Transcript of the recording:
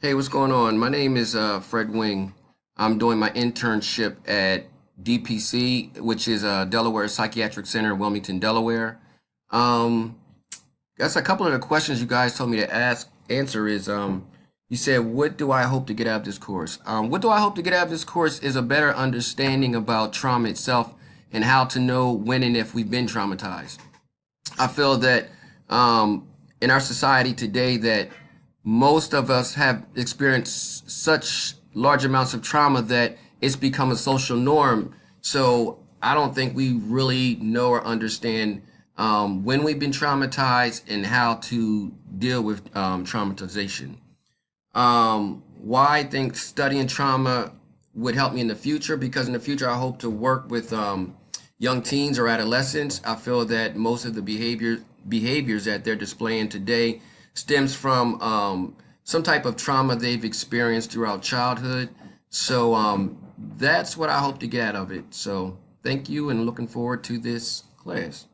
Hey, what's going on? My name is Fred Wing. I'm doing my internship at DPC, which is Delaware Psychiatric Center in Wilmington, Delaware. Um, That's a couple of the questions you guys told me to answer is you said, what do I hope to get out of this course? What do I hope to get out of this course is a better understanding about trauma itself and how to know when and if we've been traumatized. I feel that in our society today that most of us have experienced such large amounts of trauma that it's become a social norm. So I don't think we really know or understand when we've been traumatized and how to deal with traumatization. Why I think studying trauma would help me in the future, because in the future I hope to work with young teens or adolescents. I feel that most of the behaviors that they're displaying today stems from some type of trauma they've experienced throughout childhood. So that's what I hope to get out of it. So thank you, and looking forward to this class.